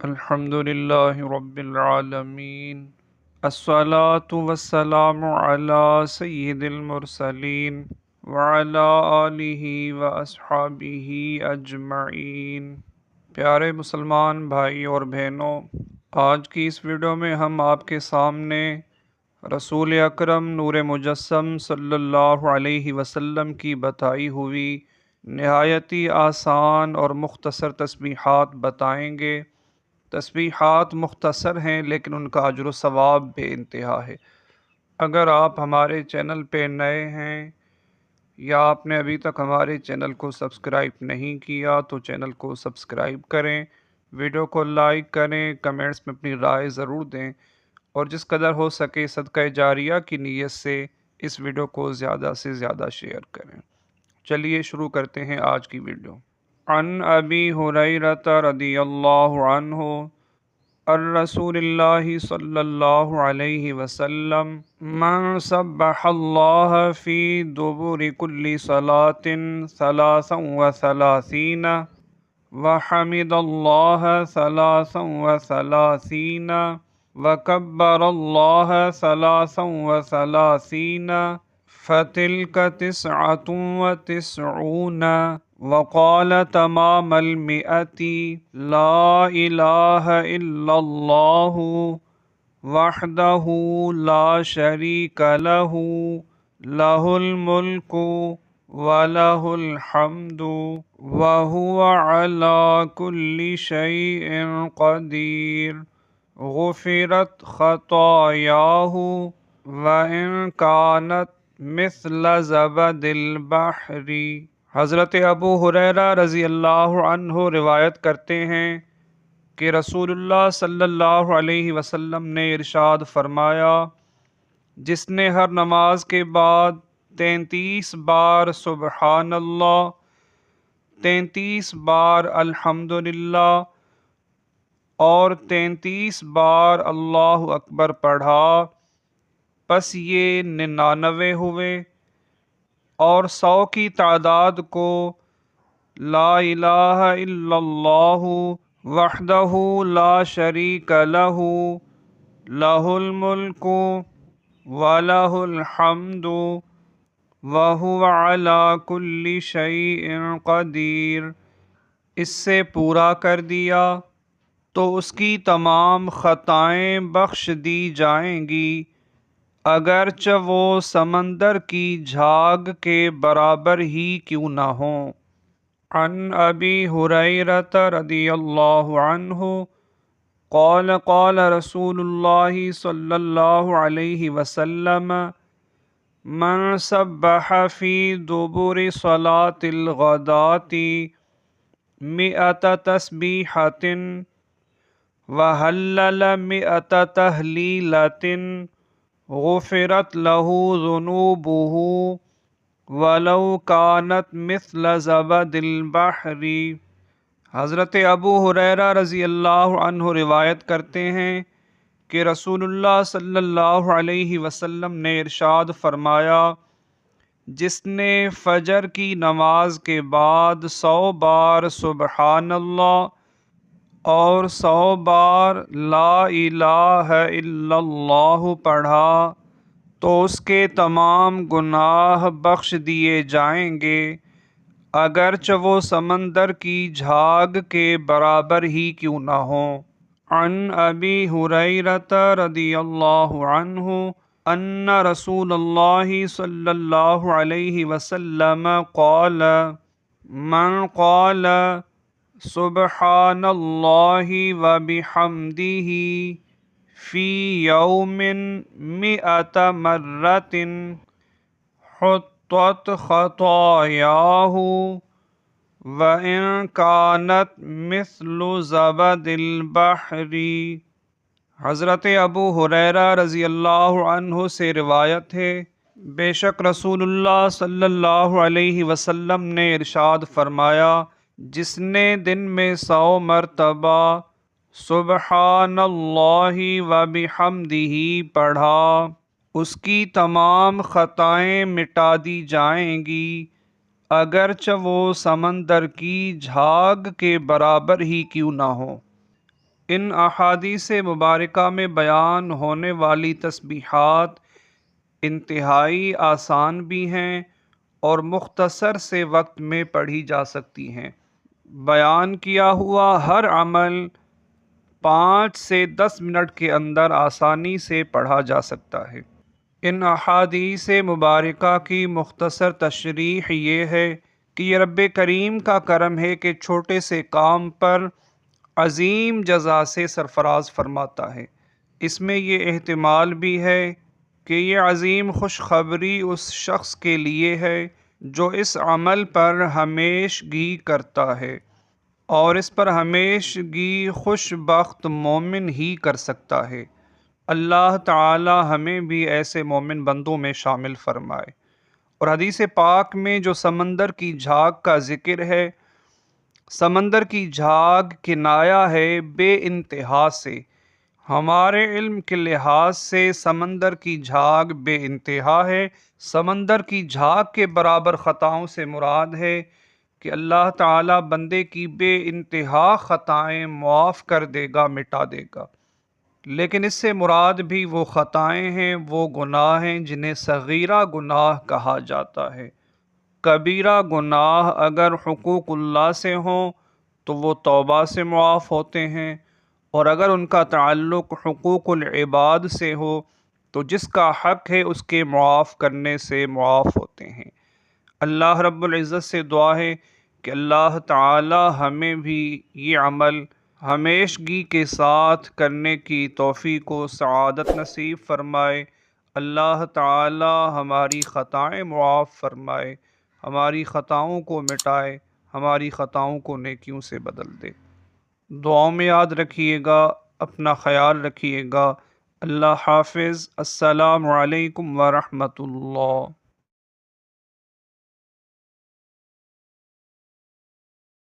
الحمدللہ رب العالمین، الصلاة والسلام علی سید المرسلین وعلی آلہ واصحابہ اجمعین۔ پیارے مسلمان بھائی اور بہنوں، آج کی اس ویڈیو میں ہم آپ کے سامنے رسول اکرم نور مجسم صلی اللہ علیہ وسلم کی بتائی ہوئی نہایتی آسان اور مختصر تسبیحات بتائیں گے۔ تسبیحات مختصر ہیں لیکن ان کا اجر و ثواب بے انتہا ہے۔ اگر آپ ہمارے چینل پہ نئے ہیں یا آپ نے ابھی تک ہمارے چینل کو سبسکرائب نہیں کیا تو چینل کو سبسکرائب کریں، ویڈیو کو لائک کریں، کمنٹس میں اپنی رائے ضرور دیں، اور جس قدر ہو سکے صدقہ جاریہ کی نیت سے اس ویڈیو کو زیادہ سے زیادہ شیئر کریں۔ چلیے شروع کرتے ہیں آج کی ویڈیو۔ عن ابی ہریرہ رضی اللہ عنہ الرسول اللہ صلی اللہ علیہ وسلم من سبح اللہ فی دبر کل صلاة ثلاثا وثلاثین وحمد اللہ ثلاثا وثلاثین وکبر اللہ ثلاثا وثلاثین فتلک تسعۃ وتسعون وقال تمام المئة لا الہ الا اللہ وحدہ لا شریک لہ لہ الملک ولہ الحمد وہو علی کل شیء قدیر غفرت خطایاہ وإن كانت مثل زبد البحر۔ حضرت ابو ہریرہ رضی اللہ عنہ روایت کرتے ہیں کہ رسول اللہ صلی اللہ علیہ وسلم نے ارشاد فرمایا، جس نے ہر نماز کے بعد 33 بار سبحان اللہ، 33 بار الحمدللہ اور 33 بار اللہ اکبر پڑھا، پس یہ 99 ہوئے، اور 100 کی تعداد کو لا الہ الا اللہ وحدہ لا شریک لہ لہ الملک ولہ الحمد وہو علی کل شیء قدیر، اس سے پورا کر دیا تو اس کی تمام خطائیں بخش دی جائیں گی، اگرچہ وہ سمندر کی جھاگ کے برابر ہی کیوں نہ ہوں۔ عن ابی ہریرہ رضی اللہ عنہ قال قال رسول اللہ صلی اللہ علیہ وسلم من سبح فی دبر صلاة الغداة 100 تسبیحۃ وہلل 100 تہلیلۃ غفرت لہ ذنوبہ ولو کانت مثل زبد البحر۔ حضرت ابو ہریرہ رضی اللہ عنہ روایت کرتے ہیں کہ رسول اللہ صلی اللہ علیہ وسلم نے ارشاد فرمایا، جس نے فجر کی نماز کے بعد 100 بار سبحان اللہ اور 100 بار لا الہ الا اللہ پڑھا تو اس کے تمام گناہ بخش دیے جائیں گے، اگرچہ وہ سمندر کی جھاگ کے برابر ہی کیوں نہ ہوں۔ عن ابی ہریرہ رضی اللہ عنہ ان رسول اللہ صلی اللہ علیہ وسلم قال من قال سبحان اللہ وبحمدہ فی یوم 100 مرۃ حطت خطایاہ وإن كانت مثل زبد البحر۔ حضرت ابو ہریرہ رضی اللہ عنہ سے روایت ہے، بے شک رسول اللہ صلی اللہ علیہ وسلم نے ارشاد فرمایا، جس نے دن میں 100 مرتبہ سبحان اللہ وبحمدہ پڑھا، اس کی تمام خطائیں مٹا دی جائیں گی، اگرچہ وہ سمندر کی جھاگ کے برابر ہی کیوں نہ ہو۔ ان احادیث مبارکہ میں بیان ہونے والی تسبیحات انتہائی آسان بھی ہیں اور مختصر سے وقت میں پڑھی جا سکتی ہیں۔ بیان کیا ہوا ہر عمل 5 سے 10 منٹ کے اندر آسانی سے پڑھا جا سکتا ہے۔ ان احادیث مبارکہ کی مختصر تشریح یہ ہے کہ یہ رب کریم کا کرم ہے کہ چھوٹے سے کام پر عظیم جزا سے سرفراز فرماتا ہے۔ اس میں یہ احتمال بھی ہے کہ یہ عظیم خوشخبری اس شخص کے لیے ہے جو اس عمل پر ہمیشگی کرتا ہے، اور اس پر ہمیشگی خوش بخت مومن ہی کر سکتا ہے۔ اللہ تعالی ہمیں بھی ایسے مومن بندوں میں شامل فرمائے۔ اور حدیث پاک میں جو سمندر کی جھاگ کا ذکر ہے، سمندر کی جھاگ کنایا ہے بے انتہا سے۔ ہمارے علم کے لحاظ سے سمندر کی جھاگ بے انتہا ہے۔ سمندر کی جھاگ کے برابر خطاؤں سے مراد ہے کہ اللہ تعالی بندے کی بے انتہا خطائیں معاف کر دے گا، مٹا دے گا۔ لیکن اس سے مراد بھی وہ خطائیں ہیں، وہ گناہ ہیں جنہیں صغیرہ گناہ کہا جاتا ہے۔ کبیرہ گناہ اگر حقوق اللہ سے ہوں تو وہ توبہ سے معاف ہوتے ہیں، اور اگر ان کا تعلق حقوق العباد سے ہو تو جس کا حق ہے اس کے معاف کرنے سے معاف ہوتے ہیں۔ اللہ رب العزت سے دعا ہے کہ اللہ تعالی ہمیں بھی یہ عمل ہمیشگی کے ساتھ کرنے کی توفیق و سعادت نصیب فرمائے۔ اللہ تعالی ہماری خطائیں معاف فرمائے، ہماری خطاؤں کو مٹائے، ہماری خطاؤں کو نیکیوں سے بدل دے۔ دعاؤں میں یاد رکھیے گا، اپنا خیال رکھیے گا۔ اللہ حافظ۔ السلام علیکم ورحمۃ اللہ۔